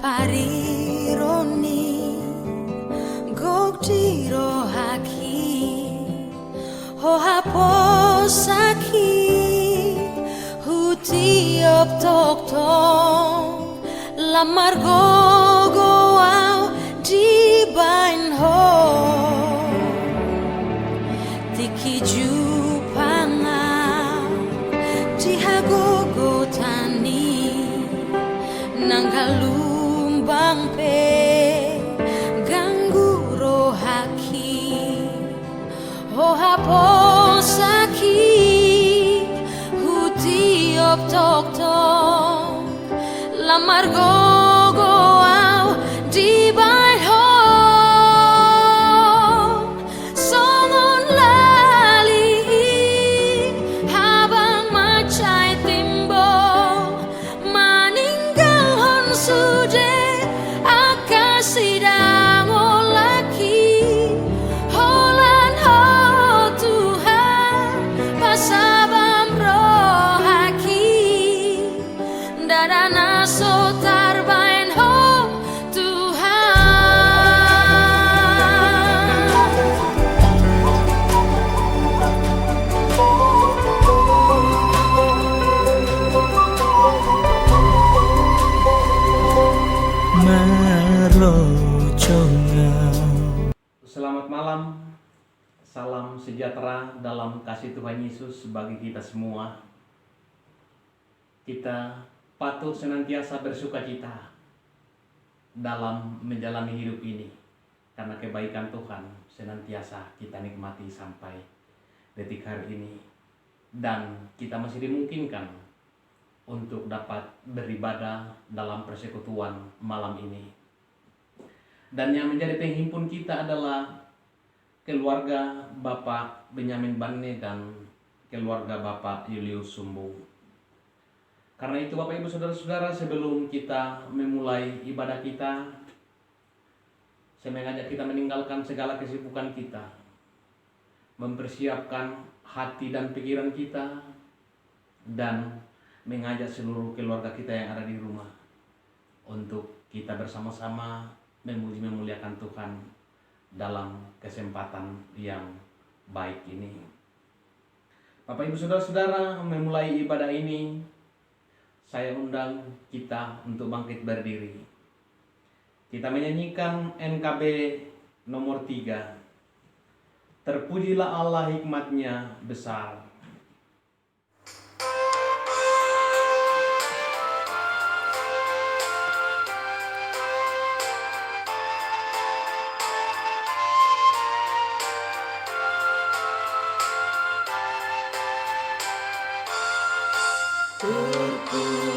parironi gogdiro haki ho haposaki hutiop tok tong lamar gogo au di bain ho tiki jupanga di hagogo tani nanggalumbang pe gangguro haki ho haposaki hutiop tok tong lamar gogo au di bai ho songon lali habang macai timbo maninggal hon sude akasidang olaki holan ho Tuhan pasabam rohaki dadana so tarbain ho Selamat malam, salam sejahtera dalam kasih Tuhan Yesus bagi kita semua. Kita patut senantiasa bersukacita dalam menjalani hidup ini, karena kebaikan Tuhan senantiasa kita nikmati sampai detik hari ini, dan kita masih dimungkinkan untuk dapat beribadah dalam persekutuan malam ini. Dan yang menjadi penghimpun kita adalah keluarga Bapak Benyamin Banne dan keluarga Bapak Julius Sumbung. Karena itu Bapak Ibu Saudara-saudara, sebelum kita memulai ibadah kita, saya mengajak kita meninggalkan segala kesibukan kita, mempersiapkan hati dan pikiran kita, dan mengajak seluruh keluarga kita yang ada di rumah untuk kita bersama-sama memuji memuliakan Tuhan dalam kesempatan yang baik ini. Bapak Ibu Saudara-saudara, memulai ibadah ini saya undang kita untuk bangkit berdiri. Kita menyanyikan NKB nomor 3. Terpujilah Allah, hikmatnya besar.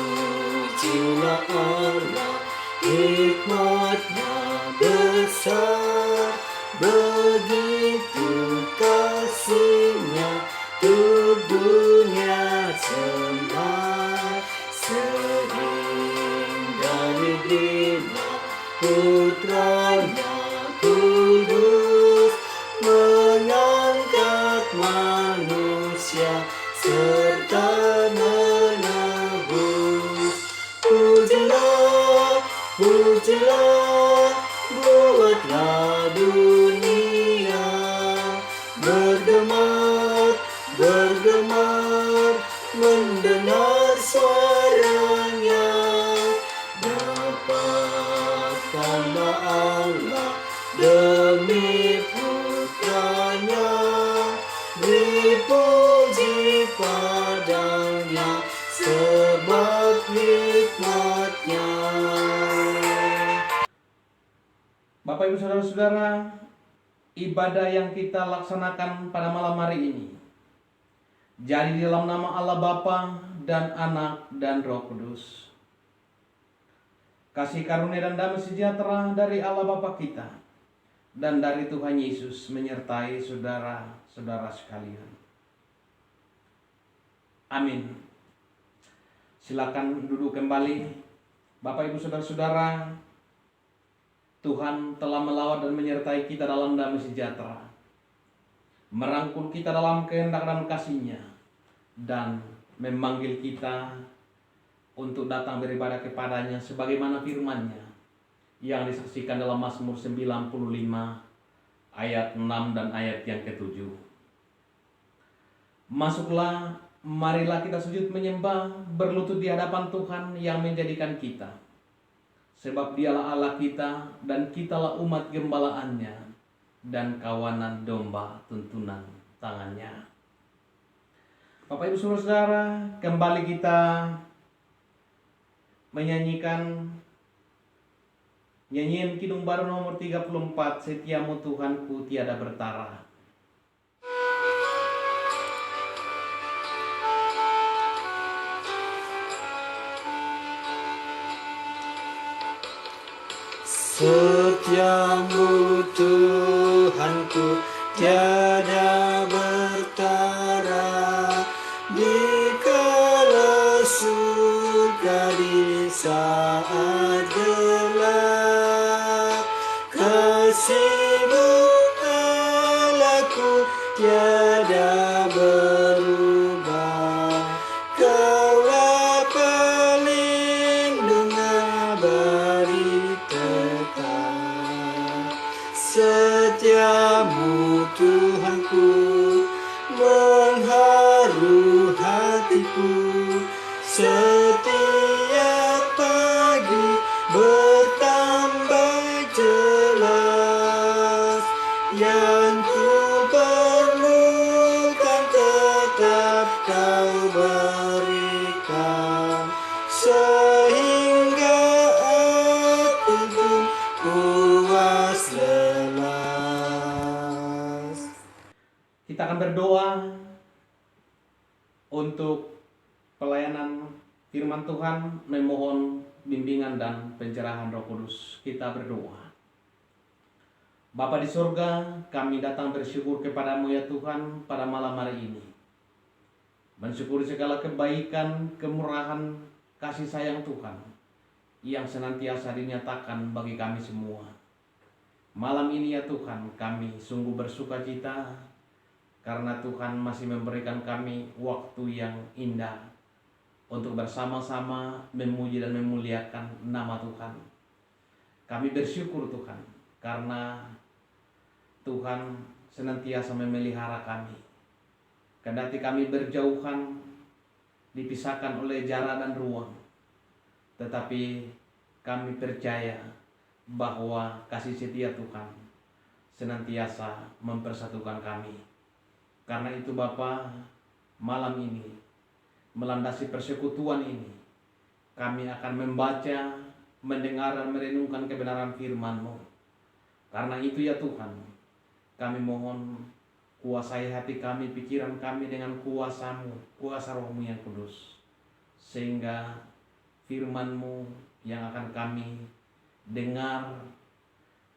Terpujilah Allah, hikmatnya besar, begitu kasihnya untuk dunia semai. Sehingga dibina putranya kudus, mengangkat manusia serta menebus. Pujilah, pujilah, buatlah dunia bergemar, bergemar, mendengar suaranya. Dapatkanlah Allah demi putranya, dipuji padanya sebab hikmatnya. Bapak Ibu Saudara-saudara, ibadah yang kita laksanakan pada malam hari ini jadi di dalam nama Allah Bapa dan Anak dan Roh Kudus. Kasih karunia dan damai sejahtera dari Allah Bapa kita dan dari Tuhan Yesus menyertai saudara-saudara sekalian. Amin. Silakan duduk kembali. Bapak Ibu Saudara-saudara, Tuhan telah melawat dan menyertai kita dalam damai sejahtera, merangkul kita dalam kehendak dan kasih-Nya, dan memanggil kita untuk datang beribadah kepadanya sebagaimana firman-Nya yang disaksikan dalam Mazmur 95 ayat 6 dan ayat yang ke-7. Masuklah, marilah kita sujud menyembah, berlutut di hadapan Tuhan yang menjadikan kita. Sebab dialah Allah kita dan kitalah umat gembalaannya dan kawanan domba tuntunan tangannya. Bapak Ibu Saudara, kembali kita menyanyikan nyanyian Kidung Baru nomor 34, Setiamu Tuhanku tiada bertara. Setiamu Tuhanku tiada bertara, di kala surga di saat gelap. Kasih-Mu Allahku tiada berubah, Kaulah pelindung abadi tetap. Setiamu Tuhanku mengharu hatiku, setiap pagi bertambah jelas. Yang ku perlukan tetap Kau berikan, sehingga aku pun puas lelas. Kita akan berdoa untuk pelayanan firman Tuhan, memohon bimbingan dan pencerahan Roh Kudus. Kita berdoa. Bapa di surga, kami datang bersyukur kepadamu ya Tuhan pada malam hari ini. Mensyukuri segala kebaikan, kemurahan, kasih sayang Tuhan yang senantiasa dinyatakan bagi kami semua. Malam ini ya Tuhan, kami sungguh bersuka cita karena Tuhan masih memberikan kami waktu yang indah untuk bersama-sama memuji dan memuliakan nama Tuhan. Kami bersyukur Tuhan karena Tuhan senantiasa memelihara kami. Kendati kami berjauhan, dipisahkan oleh jarak dan ruang, tetapi kami percaya bahwa kasih setia Tuhan senantiasa mempersatukan kami. Karena itu Bapa, malam ini melandasi persekutuan ini, kami akan membaca, mendengar dan merenungkan kebenaran firman-Mu. Karena itu ya Tuhan, kami mohon kuasai hati kami, pikiran kami dengan kuasa-Mu, kuasa Roh-Mu yang kudus. Sehingga firman-Mu yang akan kami dengar,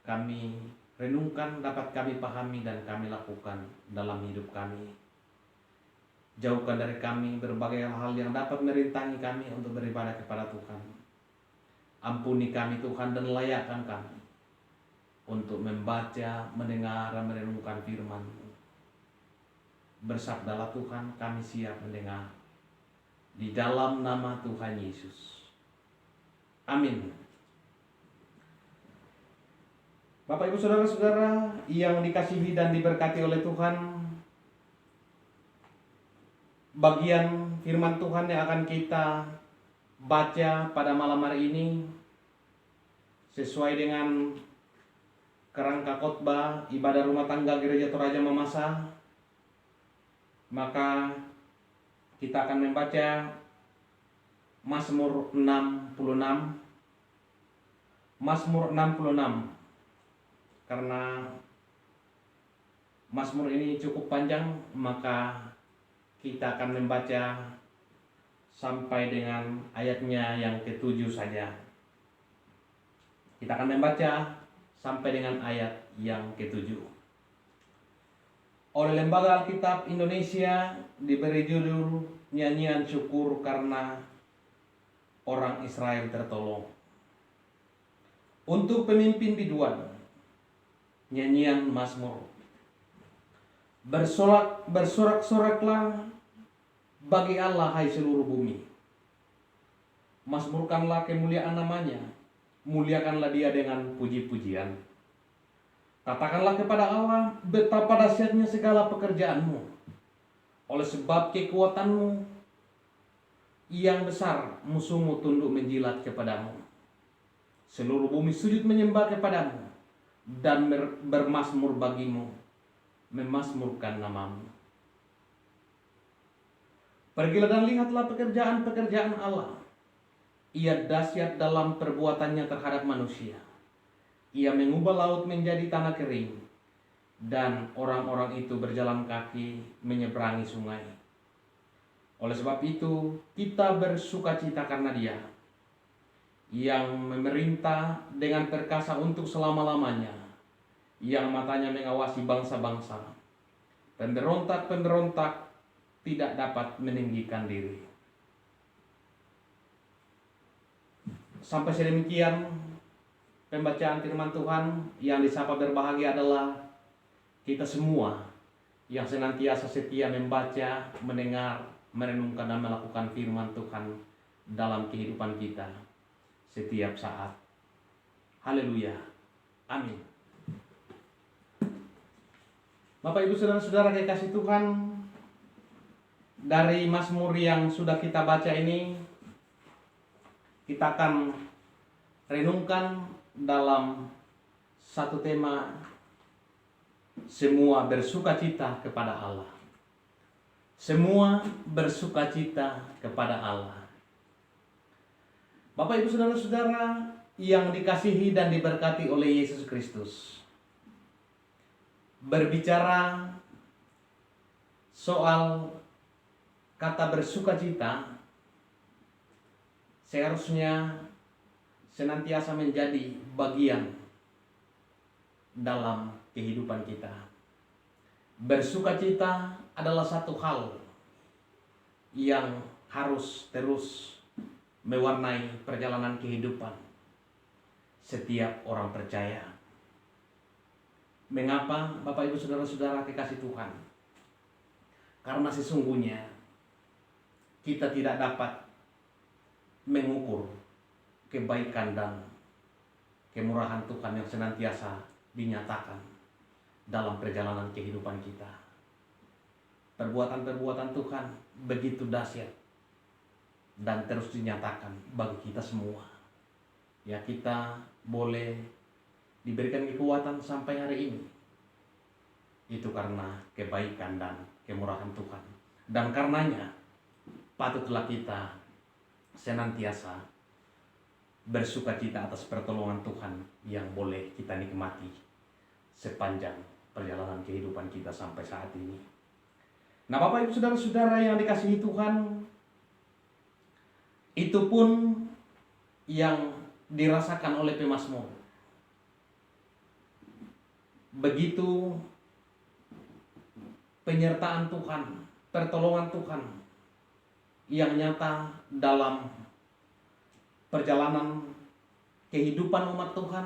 kami renungkan, dapat kami pahami dan kami lakukan dalam hidup kami. Jauhkan dari kami berbagai hal yang dapat merintangi kami untuk beribadah kepada Tuhan. Ampuni kami Tuhan dan layakkan kami untuk membaca, mendengar, dan merenungkan firman-Mu. Bersabdalah Tuhan, kami siap mendengar. Di dalam nama Tuhan Yesus. Amin. Bapak Ibu Saudara-saudara yang dikasihi dan diberkati oleh Tuhan, bagian firman Tuhan yang akan kita baca pada malam hari ini sesuai dengan kerangka khotbah ibadah rumah tangga Gereja Toraja Mamasa, maka kita akan membaca Mazmur 66. Mazmur 66. Karena Mazmur ini cukup panjang, maka kita akan membaca sampai dengan ayatnya yang ke-7 saja. Kita akan membaca sampai dengan ayat yang ke-7. Oleh Lembaga Alkitab Indonesia diberi judul Nyanyian Syukur Karena Orang Israel Tertolong. Untuk pemimpin biduan, nyanyian Mazmur. Bersorak-soraklah bagi Allah hai seluruh bumi. Mazmurkanlah kemuliaan namanya, muliakanlah Dia dengan puji-pujian. Katakanlah kepada Allah, betapa dahsyatnya segala pekerjaanmu. Oleh sebab kekuatanmu yang besar, musuhmu tunduk menjilat kepadamu. Seluruh bumi sujud menyembah kepadamu dan bermasmur bagimu, memasmurkan namamu. Pergilah dan lihatlah pekerjaan-pekerjaan Allah. Ia dahsyat dalam perbuatannya terhadap manusia. Ia mengubah laut menjadi tanah kering, dan orang-orang itu berjalan kaki menyeberangi sungai. Oleh sebab itu, kita bersukacita karena Dia, yang memerintah dengan perkasa untuk selama-lamanya, yang matanya mengawasi bangsa-bangsa. Pemberontak-pemberontak tidak dapat meninggikan diri. Sampai sedemikian pembacaan firman Tuhan. Yang disapa berbahagia adalah kita semua yang senantiasa setia membaca, mendengar, merenungkan dan melakukan firman Tuhan dalam kehidupan kita setiap saat. Haleluya. Amin. Bapak Ibu Saudara-saudara kekasih Tuhan, dari Mazmur yang sudah kita baca ini, kita akan renungkan dalam satu tema, semua bersukacita kepada Allah. Semua bersukacita kepada Allah. Bapak Ibu Saudara-saudara yang dikasihi dan diberkati oleh Yesus Kristus, berbicara soal kata bersukacita seharusnya senantiasa menjadi bagian dalam kehidupan kita. Bersukacita adalah satu hal yang harus terus mewarnai perjalanan kehidupan setiap orang percaya. Mengapa Bapak Ibu Saudara-saudara kekasih Tuhan? Karena sesungguhnya kita tidak dapat mengukur kebaikan dan kemurahan Tuhan yang senantiasa dinyatakan dalam perjalanan kehidupan kita. Perbuatan-perbuatan Tuhan begitu dahsyat dan terus dinyatakan bagi kita semua. Ya, kita boleh diberikan kekuatan sampai hari ini. Itu karena kebaikan dan kemurahan Tuhan. Dan karenanya patutlah kita senantiasa bersukacita atas pertolongan Tuhan yang boleh kita nikmati sepanjang perjalanan kehidupan kita sampai saat ini. Nah, Bapak Ibu Saudara-saudara yang dikasihi Tuhan, itu pun yang dirasakan oleh pemazmur. Begitu penyertaan Tuhan, pertolongan Tuhan yang nyata dalam perjalanan kehidupan umat Tuhan,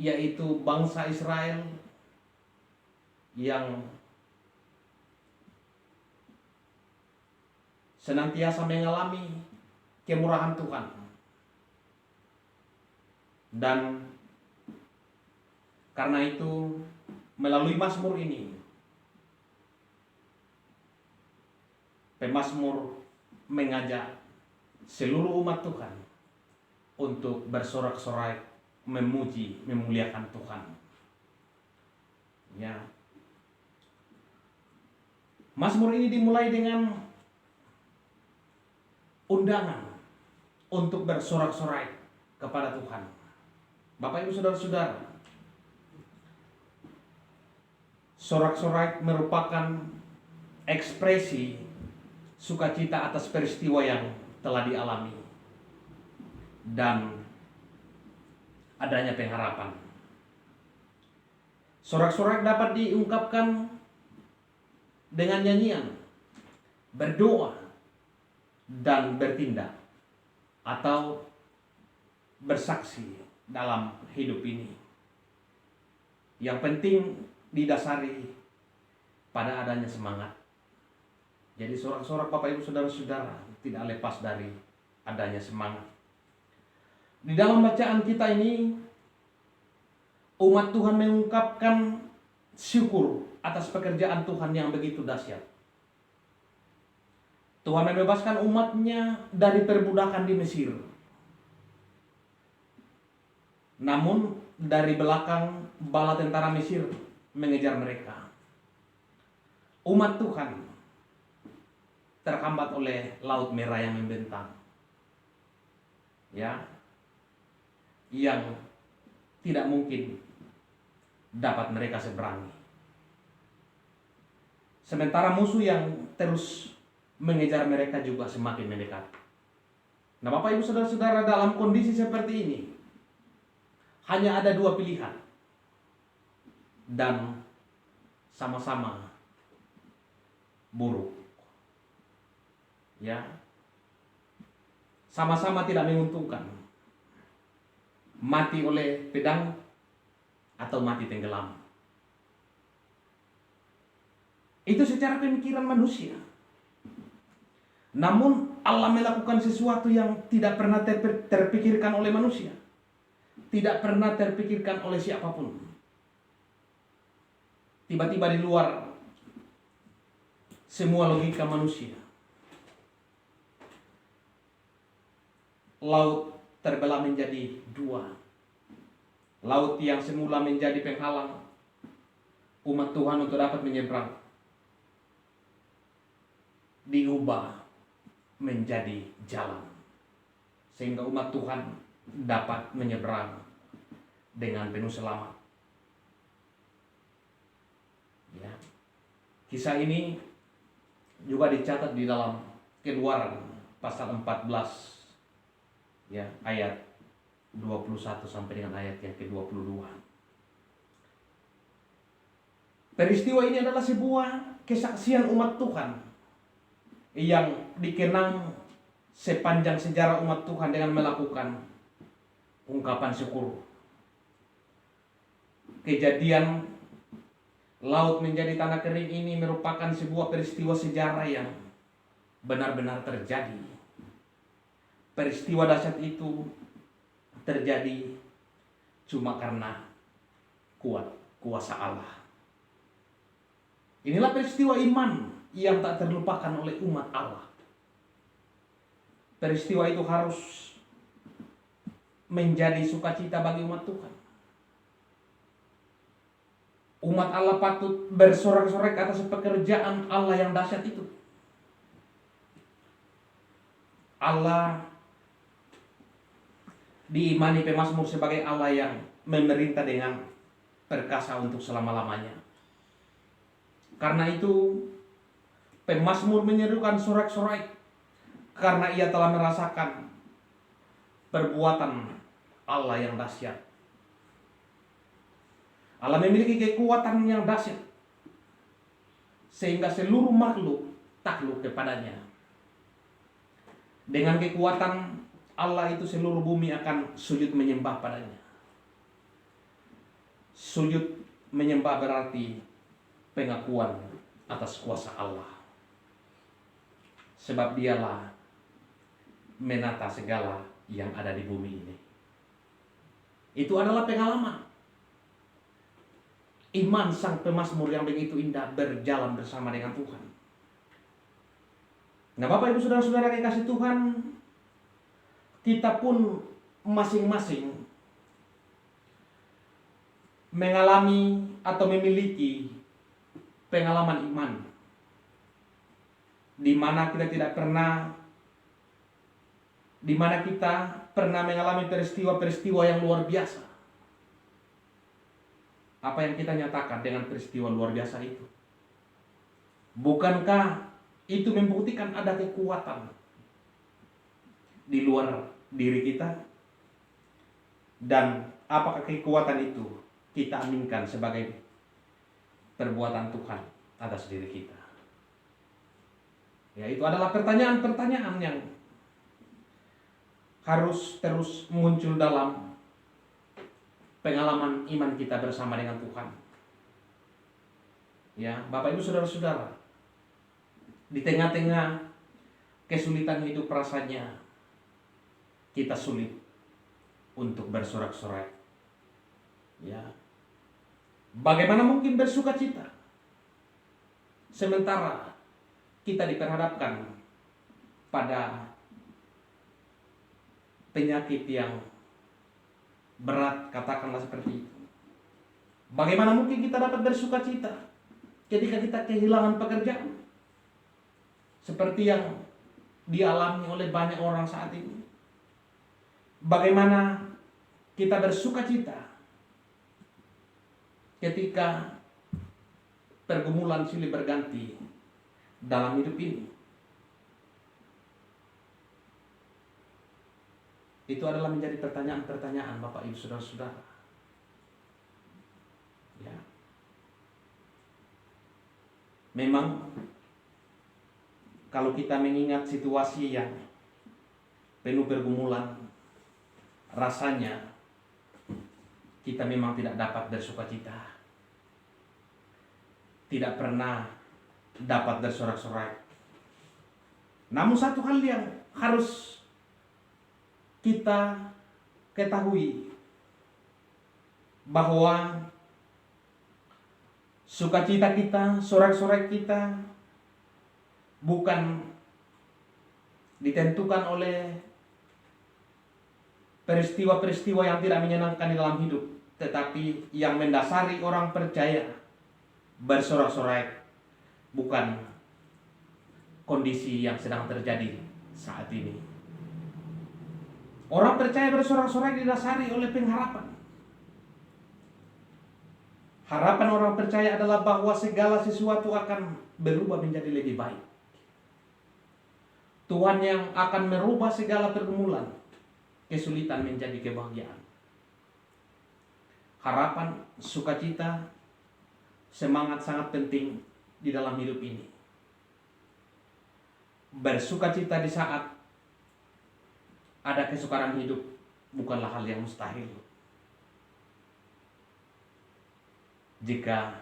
yaitu bangsa Israel yang senantiasa mengalami kemurahan Tuhan. Dan karena itu melalui Mazmur ini, pemazmur mengajak seluruh umat Tuhan untuk bersorak-sorai, memuji, memuliakan Tuhan. Ya. Mazmur ini dimulai dengan undangan untuk bersorak-sorai kepada Tuhan. Bapak Ibu Saudara-saudara, sorak-sorai merupakan ekspresi sukacita atas peristiwa yang telah dialami dan adanya pengharapan. Sorak-sorai dapat diungkapkan dengan nyanyian, berdoa, dan bertindak atau bersaksi dalam hidup ini. Yang penting didasari pada adanya semangat. Jadi sorak-sorak Bapak Ibu Saudara-saudara tidak lepas dari adanya semangat. Di dalam bacaan kita ini, umat Tuhan mengungkapkan syukur atas pekerjaan Tuhan yang begitu dahsyat. Tuhan membebaskan umatnya dari perbudakan di Mesir. Namun dari belakang bala tentara Mesir mengejar mereka. Umat Tuhan terhambat oleh Laut Merah yang membentang. Ya. Yang tidak mungkin dapat mereka seberangi. Sementara musuh yang terus mengejar mereka juga semakin mendekat. Nah, Bapak Ibu Saudara-saudara, dalam kondisi seperti ini hanya ada dua pilihan dan sama-sama buruk. Ya. Sama-sama tidak menguntungkan. Mati oleh pedang atau mati tenggelam. Itu secara pemikiran manusia. Namun Allah melakukan sesuatu yang tidak pernah terpikirkan oleh manusia. Tidak pernah terpikirkan oleh siapapun. Tiba-tiba di luar semua logika manusia. Laut terbelah menjadi dua. Laut yang semula menjadi penghalang umat Tuhan untuk dapat menyeberang diubah menjadi jalan, sehingga umat Tuhan dapat menyeberang dengan penuh selamat. Ya. Kisah ini juga dicatat di dalam Keluaran pasal 14, ya, ayat 21 sampai dengan ayat yang ke-22. Peristiwa ini adalah sebuah kesaksian umat Tuhan yang dikenang sepanjang sejarah umat Tuhan dengan melakukan ungkapan syukur. Kejadian laut menjadi tanah kering ini merupakan sebuah peristiwa sejarah yang benar-benar terjadi. Peristiwa dahsyat itu terjadi cuma karena kuat kuasa Allah. Inilah peristiwa iman yang tak terlupakan oleh umat Allah. Peristiwa itu harus menjadi sukacita bagi umat Tuhan. Umat Allah patut bersorak-sorai atas pekerjaan Allah yang dahsyat itu. Allah diimani pemazmur sebagai Allah yang memerintah dengan perkasa untuk selama-lamanya. Karena itu pemazmur menyerukan sorak-sorai karena ia telah merasakan perbuatan Allah yang dahsyat. Allah memiliki kekuatan yang dahsyat sehingga seluruh makhluk takluk kepadanya. Dengan kekuatan Allah itu seluruh bumi akan sujud menyembah padanya. Sujud menyembah berarti pengakuan atas kuasa Allah. Sebab dialah menata segala yang ada di bumi ini. Itu adalah pengalaman iman sang pemazmur yang begitu indah berjalan bersama dengan Tuhan. Nah, Bapak Ibu Saudara-saudara yang kasih Tuhan, kita pun masing-masing mengalami atau memiliki pengalaman iman di mana kita pernah mengalami peristiwa-peristiwa yang luar biasa. Apa yang kita nyatakan dengan peristiwa luar biasa itu? Bukankah itu membuktikan ada kekuatan di luar diri kita? Dan apakah kekuatan itu kita aminkan sebagai perbuatan Tuhan atas diri kita? Ya, itu adalah pertanyaan-pertanyaan yang harus terus muncul dalam pengalaman iman kita bersama dengan Tuhan. Ya, Bapak Ibu Saudara-saudara, di tengah-tengah kesulitan hidup rasanya kita sulit untuk bersorak-sorai. Ya. Bagaimana mungkin bersuka cita sementara kita diperhadapkan pada penyakit yang berat, katakanlah seperti itu. Bagaimana mungkin kita dapat bersuka cita ketika kita kehilangan pekerjaan seperti yang dialami oleh banyak orang saat ini? Bagaimana kita bersuka cita ketika pergumulan silih berganti dalam hidup ini? Itu adalah menjadi pertanyaan-pertanyaan Bapak Ibu Saudara-saudara. Ya. Memang kalau kita mengingat situasi yang penuh pergumulan, rasanya kita memang tidak dapat bersuka cita. Tidak pernah dapat bersorak-sorai. Namun satu hal yang harus kita ketahui, bahwa sukacita kita, sorak-sorai kita bukan ditentukan oleh peristiwa-peristiwa yang tidak menyenangkan di dalam hidup, tetapi yang mendasari orang percaya bersorak-sorai bukan kondisi yang sedang terjadi saat ini. Orang percaya bersorak-sorai didasari oleh pengharapan. Harapan orang percaya adalah bahwa segala sesuatu akan berubah menjadi lebih baik. Tuhan yang akan merubah segala pergumulan, kesulitan menjadi kebahagiaan. Harapan, sukacita, semangat sangat penting di dalam hidup ini. Bersukacita di saat ada kesukaran hidup bukanlah hal yang mustahil. Jika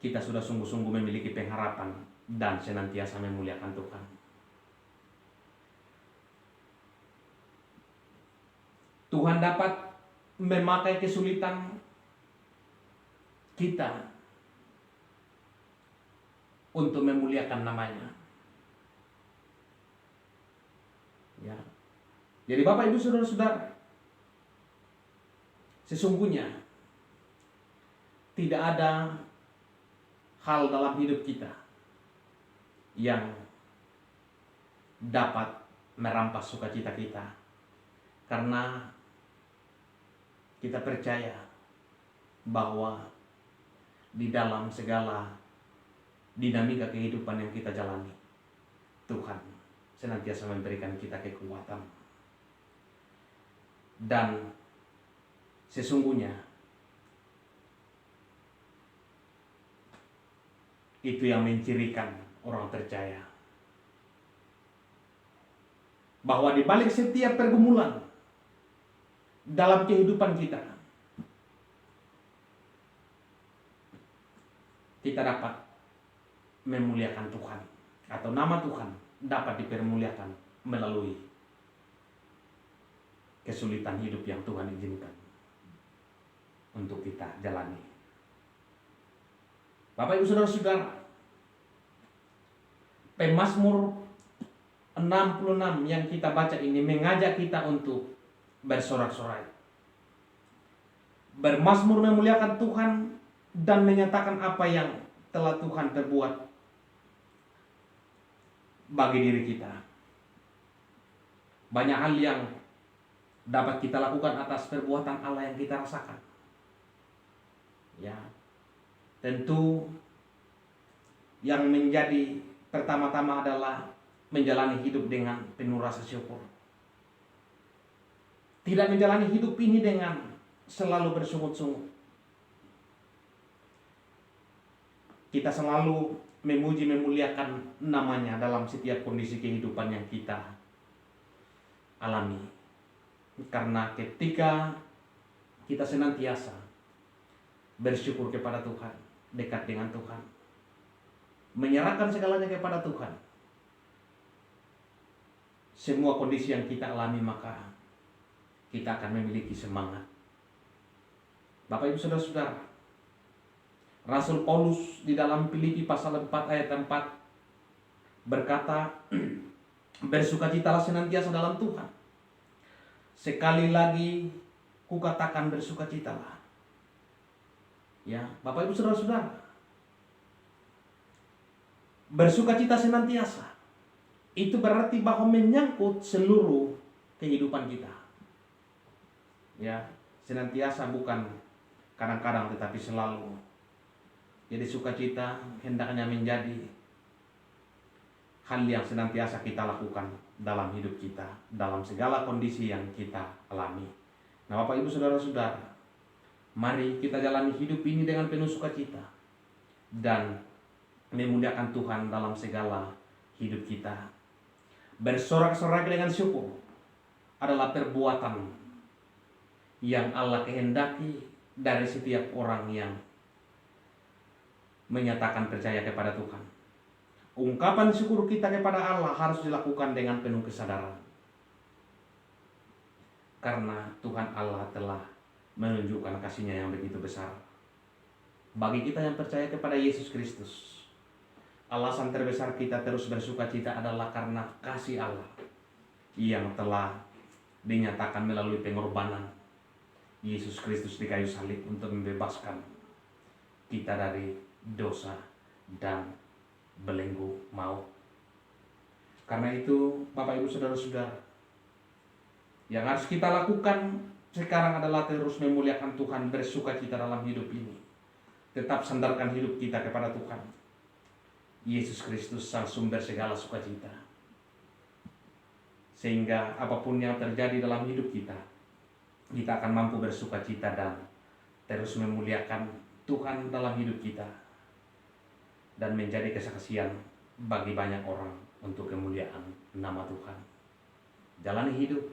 kita sudah sungguh-sungguh memiliki pengharapan dan senantiasa memuliakan Tuhan. Tuhan dapat memakai kesulitan kita untuk memuliakan namanya. Ya. Jadi Bapak Ibu Saudara-saudara, sesungguhnya tidak ada hal dalam hidup kita yang dapat merampas sukacita kita, karena kita percaya bahwa di dalam segala dinamika kehidupan yang kita jalani, Tuhan senantiasa memberikan kita kekuatan. Dan sesungguhnya itu yang mencirikan orang percaya, bahwa di balik setiap pergumulan dalam kehidupan kita dapat memuliakan Tuhan, atau nama Tuhan dapat dipermuliakan melalui kesulitan hidup yang Tuhan izinkan untuk kita jalani. Bapak Ibu Saudara-saudara, Pemazmur 66 yang kita baca ini mengajak kita untuk bersorak-sorai, bermazmur memuliakan Tuhan dan menyatakan apa yang telah Tuhan perbuat bagi diri kita. Banyak hal yang dapat kita lakukan atas perbuatan Allah yang kita rasakan. Ya, tentu yang menjadi pertama-tama adalah menjalani hidup dengan penuh rasa syukur. Tidak menjalani hidup ini dengan selalu bersungut-sungut. Kita selalu memuji, memuliakan namanya dalam setiap kondisi kehidupan yang kita alami. Karena ketika kita senantiasa bersyukur kepada Tuhan, dekat dengan Tuhan, menyerahkan segalanya kepada Tuhan, semua kondisi yang kita alami maka kita akan memiliki semangat. Bapak Ibu Saudara-saudara, Rasul Paulus di dalam Filipi pasal 4 ayat 4 berkata, bersukacitalah senantiasa dalam Tuhan. Sekali lagi kukatakan bersukacitalah. Ya, Bapak Ibu Saudara-saudara, bersukacita senantiasa itu berarti bahwa menyangkut seluruh kehidupan kita. Ya, senantiasa bukan kadang-kadang tetapi selalu. Jadi sukacita hendaknya menjadi hal yang senantiasa kita lakukan dalam hidup kita, dalam segala kondisi yang kita alami. Nah, Bapak Ibu Saudara-saudara, mari kita jalani hidup ini dengan penuh sukacita dan memuliakan Tuhan dalam segala hidup kita. Bersorak-sorak dengan syukur adalah perbuatan yang Allah kehendaki dari setiap orang yang menyatakan percaya kepada Tuhan. Ungkapan syukur kita kepada Allah harus dilakukan dengan penuh kesadaran. Karena Tuhan Allah telah menunjukkan kasih-Nya yang begitu besar. Bagi kita yang percaya kepada Yesus Kristus, alasan terbesar kita terus bersukacita adalah karena kasih Allah yang telah dinyatakan melalui pengorbanan Yesus Kristus di kayu salib untuk membebaskan kita dari dosa dan belenggu maut. Karena itu, Bapak Ibu Saudara-saudara, yang harus kita lakukan sekarang adalah terus memuliakan Tuhan, bersukacita dalam hidup ini. Tetap sandarkan hidup kita kepada Tuhan Yesus Kristus, sang sumber segala sukacita. Sehingga apapun yang terjadi dalam hidup kita, kita akan mampu bersukacita dan terus memuliakan Tuhan dalam hidup kita, dan menjadi kesaksian bagi banyak orang untuk kemuliaan nama Tuhan. Jalani hidup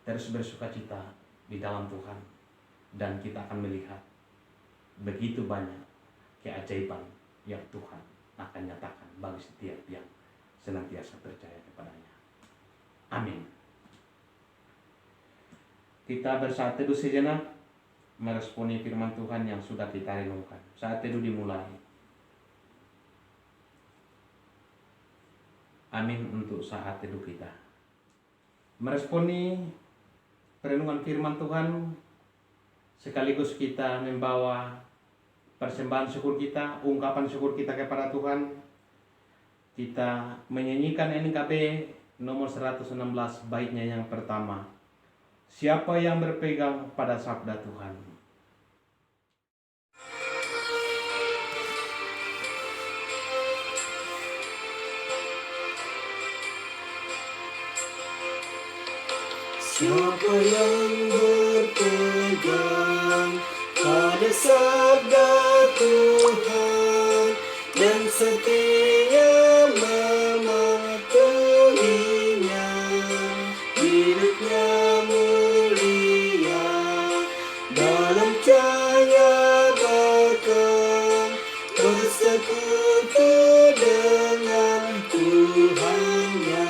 terus bersukacita di dalam Tuhan, dan kita akan melihat begitu banyak keajaiban yang Tuhan akan nyatakan bagi setiap yang senantiasa percaya kepadanya. Amin. Kita bersaat teduh sejenak meresponi firman Tuhan yang sudah kita renungkan. Saat teduh dimulai. Amin untuk saat teduh kita. Meresponi perenungan firman Tuhan, sekaligus kita membawa persembahan syukur kita, ungkapan syukur kita kepada Tuhan. Kita menyanyikan NKB nomor 116 baitnya yang pertama. Siapa yang berpegang pada sabda Tuhan? Siapa yang berpegang pada sabda Tuhan dan setia mematuhinya, hidupnya mulia dalam cahaya bakal bersekutu dengan Tuhannya.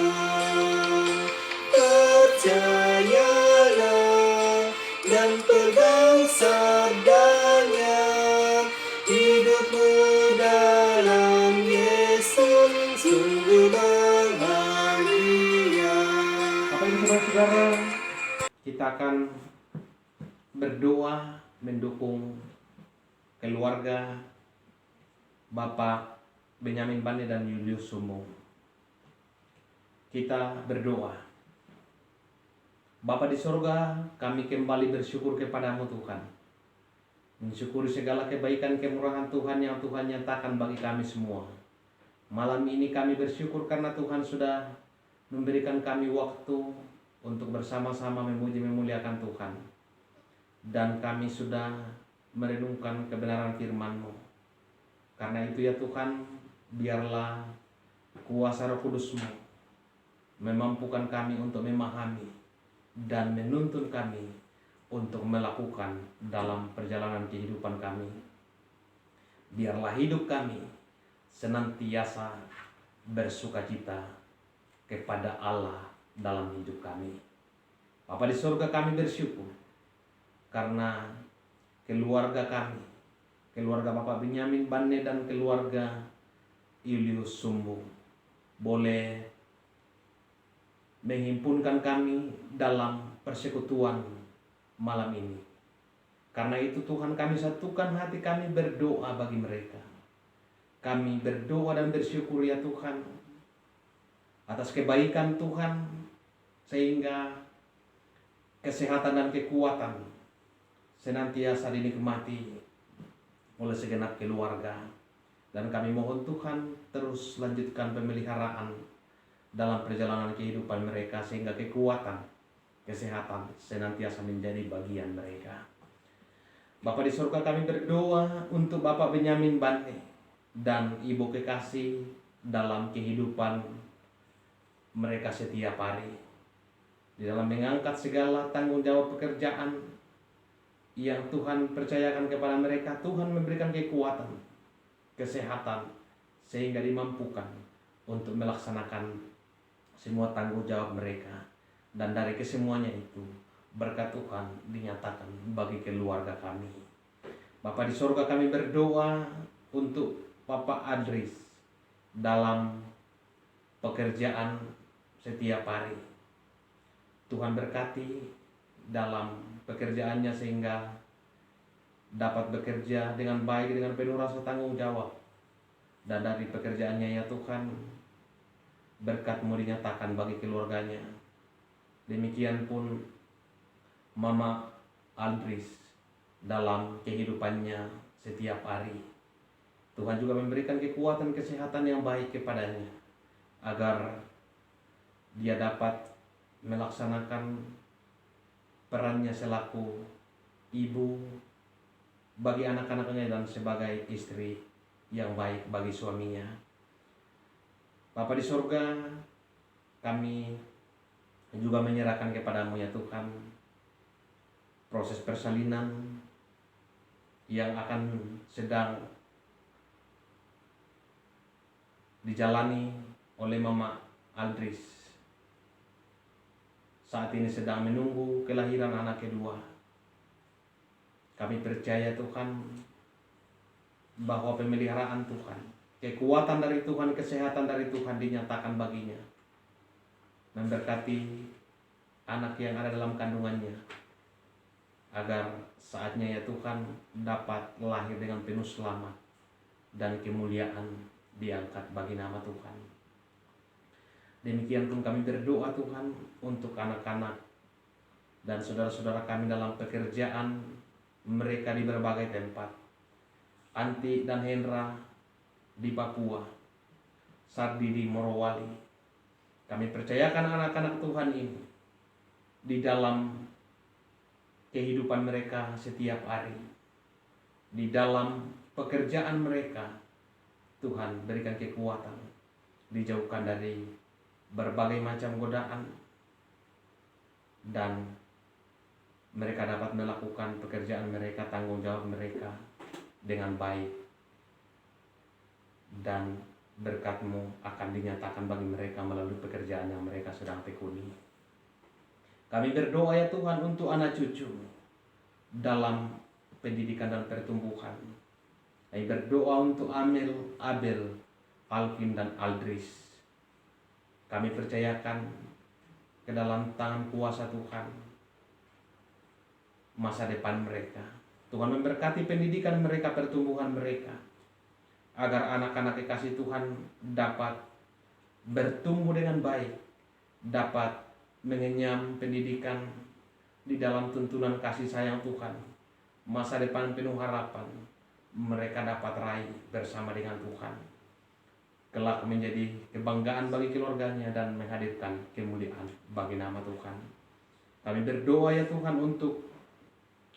Percayalah dan pegang sabdanya, hidupmu dalam Yesus sungguh bahagia. Bapak Ibu Saudara-saudara, kita akan berdoa mendukung keluarga Bapak Benyamin Bane dan Julius Sumo. Kita berdoa. Bapa di sorga, kami kembali bersyukur kepadamu Tuhan. Mensyukuri segala kebaikan kemurahan Tuhan yang Tuhan nyatakan bagi kami semua. Malam ini kami bersyukur karena Tuhan sudah memberikan kami waktu untuk bersama-sama memuji memuliakan Tuhan. Dan kami sudah merenungkan kebenaran firman-Mu. Karena itu ya Tuhan, biarlah kuasa Roh Kudus-Mu memampukan kami untuk memahami dan menuntun kami untuk melakukan dalam perjalanan kehidupan kami. Biarlah hidup kami senantiasa bersukacita kepada Allah dalam hidup kami. Bapa di surga, kami bersyukur karena keluarga kami, keluarga Bapak Benyamin Banne dan keluarga Julius Sumbu boleh menghimpunkan kami dalam persekutuan malam ini. Karena itu Tuhan, kami satukan hati kami berdoa bagi mereka. Kami berdoa dan bersyukur ya Tuhan atas kebaikan Tuhan, sehingga kesehatan dan kekuatan senantiasa dinikmati oleh segenap keluarga. Dan kami mohon Tuhan terus lanjutkan pemeliharaan dalam perjalanan kehidupan mereka, sehingga kekuatan, kesehatan senantiasa menjadi bagian mereka. Bapa di surga, kami berdoa untuk Bapak Benyamin Banne dan Ibu Kekasih dalam kehidupan mereka setiap hari, di dalam mengangkat segala tanggung jawab pekerjaan yang Tuhan percayakan kepada mereka. Tuhan memberikan kekuatan, kesehatan, sehingga dimampukan untuk melaksanakan semua tanggung jawab mereka. Dan dari kesemuanya itu, berkat Tuhan dinyatakan bagi keluarga kami. Bapa di surga, kami berdoa untuk Bapak Adris dalam pekerjaan setiap hari. Tuhan berkati dalam pekerjaannya sehingga dapat bekerja dengan baik, dengan penuh rasa tanggung jawab. Dan dari pekerjaannya ya Tuhan, berkat-Mu dinyatakan bagi keluarganya. Demikian pun Mama Adris dalam kehidupannya setiap hari. Tuhan juga memberikan kekuatan, kesehatan yang baik kepadanya, agar dia dapat melaksanakan perannya selaku ibu bagi anak-anaknya dan sebagai istri yang baik bagi suaminya. Bapa di surga, kami juga menyerahkan kepada-Mu ya Tuhan proses persalinan yang akan sedang dijalani oleh Mama Adris. Saat ini sedang menunggu kelahiran anak kedua. Kami percaya Tuhan bahwa pemeliharaan Tuhan, kekuatan dari Tuhan, kesehatan dari Tuhan dinyatakan baginya, memberkati anak yang ada dalam kandungannya, agar saatnya ya Tuhan dapat lahir dengan penuh selamat dan kemuliaan diangkat bagi nama Tuhan. Demikian pun kami berdoa Tuhan untuk anak-anak dan saudara-saudara kami dalam pekerjaan mereka di berbagai tempat. Anti dan Hendra di Papua, Sardi di Morowali. Kami percayakan anak-anak Tuhan ini di dalam kehidupan mereka setiap hari, di dalam pekerjaan mereka. Tuhan berikan kekuatan, dijauhkan dari berbagai macam godaan, dan mereka dapat melakukan pekerjaan mereka, tanggung jawab mereka dengan baik, dan berkat-Mu akan dinyatakan bagi mereka melalui pekerjaan yang mereka sedang tekuni. Kami berdoa ya Tuhan untuk anak cucu dalam pendidikan dan pertumbuhan. Kami berdoa untuk Amel, Abel, Alvin dan Aldris. Kami percayakan ke dalam tangan kuasa Tuhan masa depan mereka. Tuhan memberkati pendidikan mereka, pertumbuhan mereka, agar anak-anak kekasih Tuhan dapat bertumbuh dengan baik, dapat mengenyam pendidikan di dalam tuntunan kasih sayang Tuhan. Masa depan penuh harapan mereka dapat raih bersama dengan Tuhan, kelak menjadi kebanggaan bagi keluarganya dan menghadirkan kemuliaan bagi nama Tuhan. Kami berdoa ya Tuhan untuk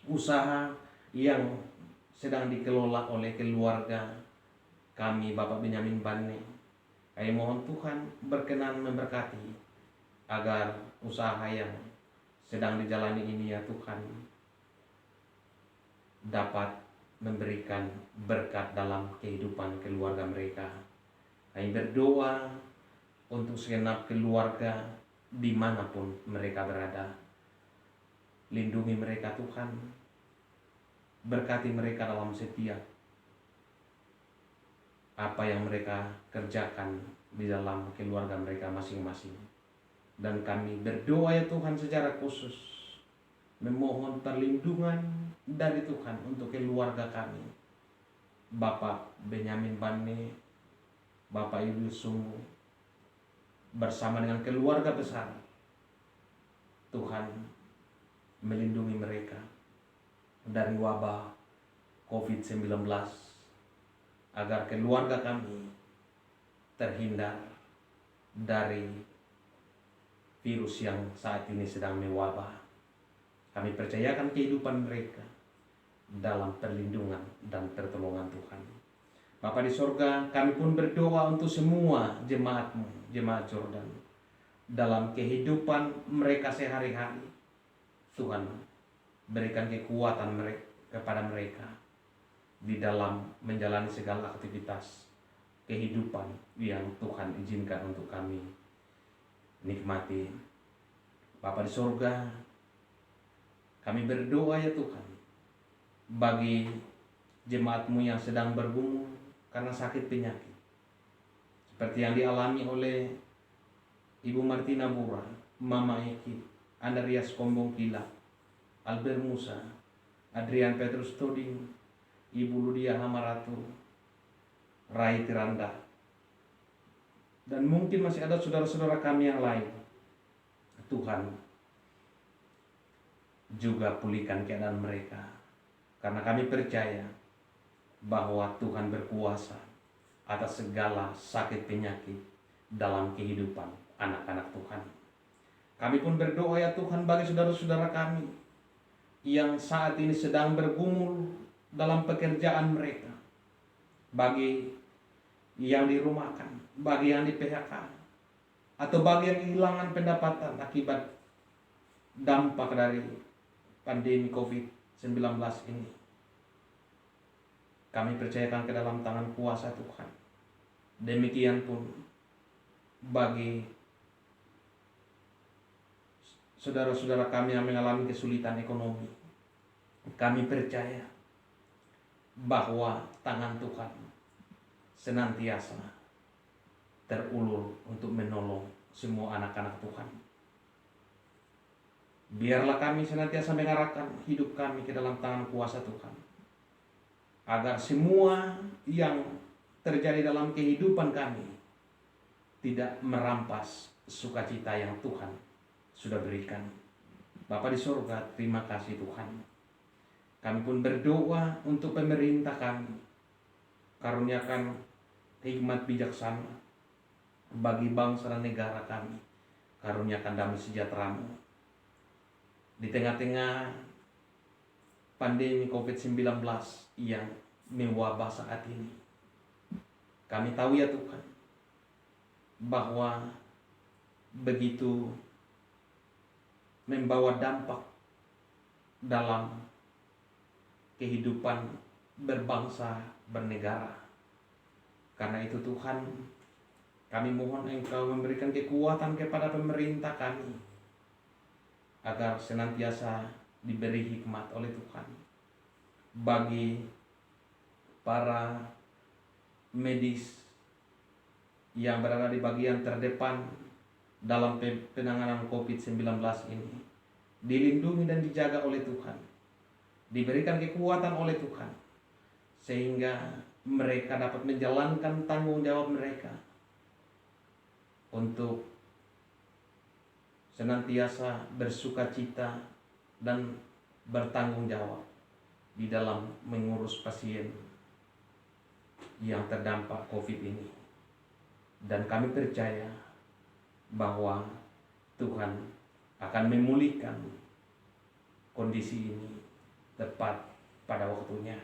usaha yang sedang dikelola oleh keluarga kami Bapak Benyamin Banne. Kami mohon Tuhan berkenan memberkati agar usaha yang sedang dijalani ini ya Tuhan dapat memberikan berkat dalam kehidupan keluarga mereka. Kami berdoa untuk segenap keluarga dimanapun mereka berada. Lindungi mereka Tuhan, berkati mereka dalam setiap apa yang mereka kerjakan di dalam keluarga mereka masing-masing. Dan kami berdoa ya Tuhan secara khusus memohon perlindungan dari Tuhan untuk keluarga kami, Bapak Benyamin Bane, Bapak Julius Sungguh, bersama dengan keluarga besar. Tuhan melindungi mereka dari wabah COVID-19, agar keluarga kami terhindar dari virus yang saat ini sedang mewabah. Kami percayakan kehidupan mereka dalam perlindungan dan pertolongan Tuhan. Bapa di sorga, kami pun berdoa untuk semua jemaat-Mu, jemaat Jordan, dalam kehidupan mereka sehari-hari. Tuhan, berikan kekuatan kepada mereka di dalam menjalani segala aktivitas kehidupan yang Tuhan izinkan untuk kami nikmati. Bapa di sorga, kami berdoa ya Tuhan, bagi jemaat-Mu yang sedang bergumul karena sakit penyakit, seperti yang dialami oleh Ibu Martina Bura, Mama Eki, Andreas Kombong Kila, Albert Musa, Adrian Petrus Toding, Ibu Ludia Hamaratu, Rai Tiranda, dan mungkin masih ada saudara-saudara kami yang lain. Tuhan, juga pulihkan keadaan mereka, karena kami percaya bahwa Tuhan berkuasa atas segala sakit penyakit dalam kehidupan anak-anak Tuhan. Kami pun berdoa ya Tuhan bagi saudara-saudara kami yang saat ini sedang bergumul dalam pekerjaan mereka, bagi yang dirumahkan, bagi yang di PHK, atau bagi yang kehilangan pendapatan akibat dampak dari pandemi COVID-19 ini. Kami percayakan ke dalam tangan kuasa Tuhan. Demikian pun bagi saudara-saudara kami yang mengalami kesulitan ekonomi. Kami percaya bahwa tangan Tuhan senantiasa terulur untuk menolong semua anak-anak Tuhan. Biarlah kami senantiasa mengarahkan hidup kami ke dalam tangan kuasa Tuhan, agar semua yang terjadi dalam kehidupan kami tidak merampas sukacita yang Tuhan sudah berikan. Bapa di surga, terima kasih Tuhan. Kami pun berdoa untuk pemerintah kami. Karuniakan hikmat bijaksana bagi bangsa dan negara kami. Karuniakan damai sejahtera-Mu di tengah-tengah pandemi COVID-19 yang mewabah saat ini. Kami tahu ya Tuhan, bahwa begitu membawa dampak dalam kehidupan berbangsa, bernegara. Karena itu Tuhan, kami mohon Engkau memberikan kekuatan kepada pemerintah kami, agar senantiasa diberi hikmat oleh Tuhan. Bagi para medis yang berada di bagian terdepan dalam penanganan COVID-19 ini, dilindungi dan dijaga oleh Tuhan, diberikan kekuatan oleh Tuhan, sehingga mereka dapat menjalankan tanggung jawab mereka untuk senantiasa bersukacita dan bertanggung jawab di dalam mengurus pasien yang terdampak COVID ini. Dan kami percaya bahwa Tuhan akan memulihkan kondisi ini tepat pada waktunya.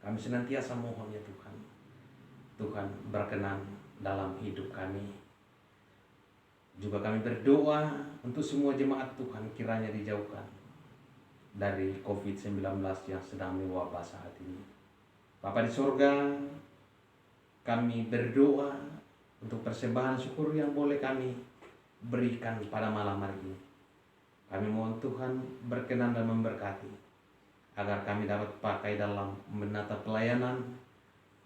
Kami senantiasa mohon ya Tuhan, Tuhan berkenan dalam hidup kami. Juga kami berdoa untuk semua jemaat Tuhan, kiranya dijauhkan dari COVID-19 yang sedang mewabah saat ini. Bapa di surga, kami berdoa untuk persembahan syukur yang boleh kami berikan pada malam hari ini. Kami mohon Tuhan berkenan dan memberkati, agar kami dapat pakai dalam menata pelayanan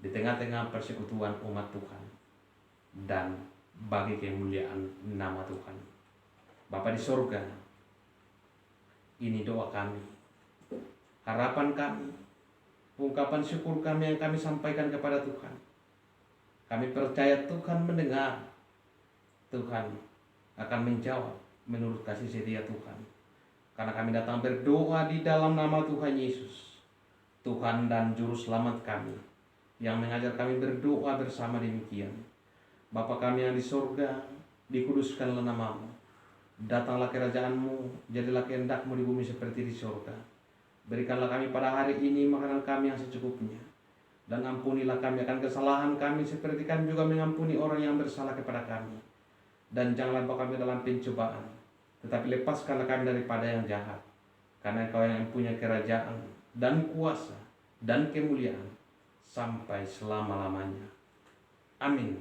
di tengah-tengah persekutuan umat Tuhan dan bagi kemuliaan nama Tuhan. Bapa di sorga, ini doa kami, harapan kami, ungkapan syukur kami yang kami sampaikan kepada Tuhan. Kami percaya Tuhan mendengar, Tuhan akan menjawab menurut kasih setia Tuhan. Karena kami datang berdoa di dalam nama Tuhan Yesus, Tuhan dan Juru Selamat kami, yang mengajar kami berdoa bersama demikian. Bapa kami yang di sorga, dikuduskanlah namamu. Datanglah kerajaan-Mu, jadilah kehendak-Mu di bumi seperti di sorga. Berikanlah kami pada hari ini makanan kami yang secukupnya. Dan ampunilah kami akan kesalahan kami seperti kami juga mengampuni orang yang bersalah kepada kami. Dan janganlah bawa kami dalam pencobaan, tetapi lepaskanlah kami daripada yang jahat. Karena Engkau yang mempunyai kerajaan dan kuasa dan kemuliaan sampai selama-lamanya. Amin.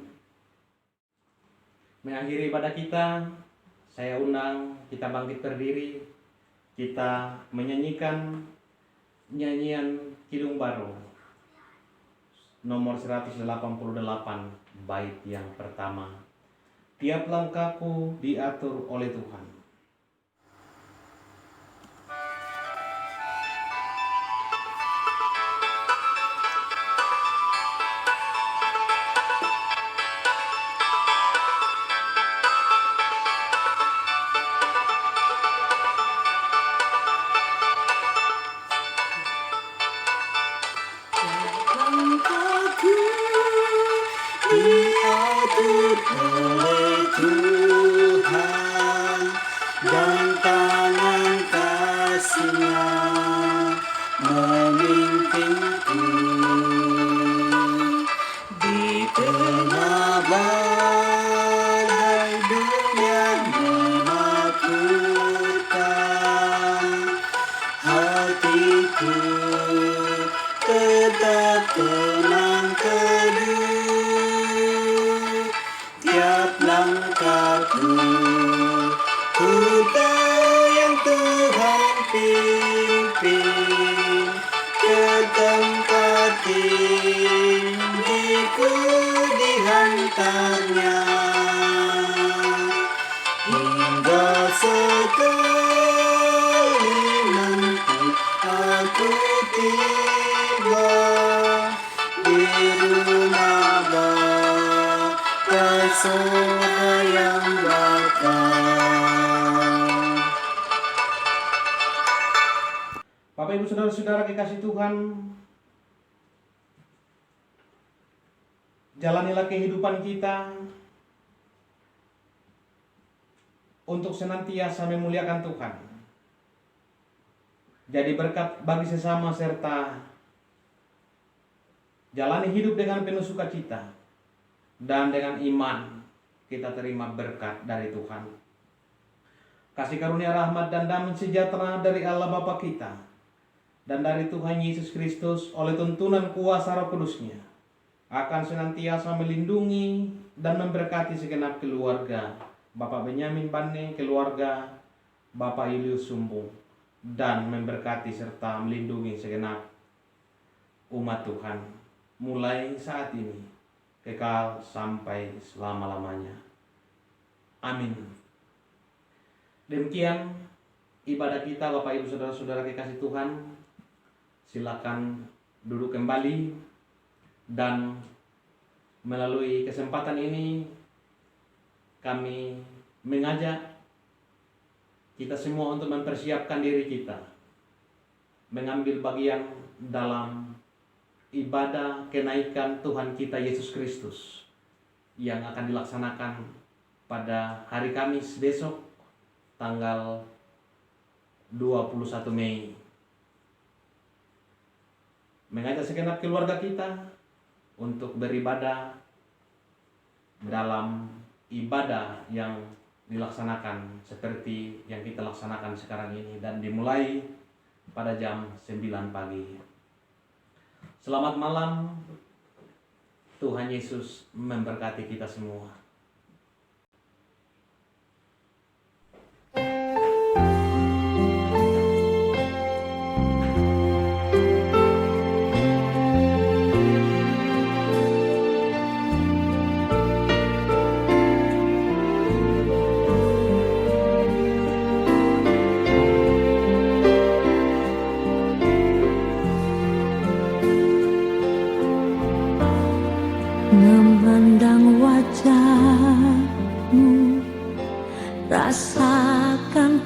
Mengakhiri ibadah kita, saya undang kita bangkit berdiri. Kita menyanyikan nyanyian Kidung Baru nomor 188, bait yang pertama. Tiap langkahku diatur oleh Tuhan. Langkahku diatur oleh Tuhan, dan tangan kasih-Nya memimpinku. Di tengah badai dunia menakutkan, hatiku tetap tenang teduh. Tiap langkahku ku tahu yang Tuhan pimpin, ke tempat tinggiku dihantarnya, hingga sekali nanti aku tiba di rumah Bapa sorga yang bakal. Bapak Ibu Saudara-saudara kekasih Tuhan, jalanilah kehidupan kita untuk senantiasa memuliakan Tuhan. Jadi berkat bagi sesama serta jalani hidup dengan penuh sukacita, dan dengan iman kita terima berkat dari Tuhan. Kasih karunia rahmat dan damai sejahtera dari Allah Bapa kita dan dari Tuhan Yesus Kristus oleh tuntunan kuasa Roh Kudus-Nya akan senantiasa melindungi dan memberkati segenap keluarga Bapak Benyamin Bane, keluarga Bapak Julius Sumbung, dan memberkati serta melindungi segenap umat Tuhan mulai saat ini kekal sampai selama-lamanya. Amin. Demikian ibadah kita Bapak Ibu Saudara-saudara kekasih Tuhan. Silakan duduk kembali, dan melalui kesempatan ini kami mengajak kita semua untuk mempersiapkan diri kita mengambil bagian dalam ibadah kenaikan Tuhan kita Yesus Kristus yang akan dilaksanakan pada hari Kamis besok tanggal 21 Mei. Mengajak segenap keluarga kita untuk beribadah dalam ibadah yang dilaksanakan seperti yang kita laksanakan sekarang ini, dan dimulai pada jam 9 pagi. Selamat malam. Tuhan Yesus memberkati kita semua. rasakan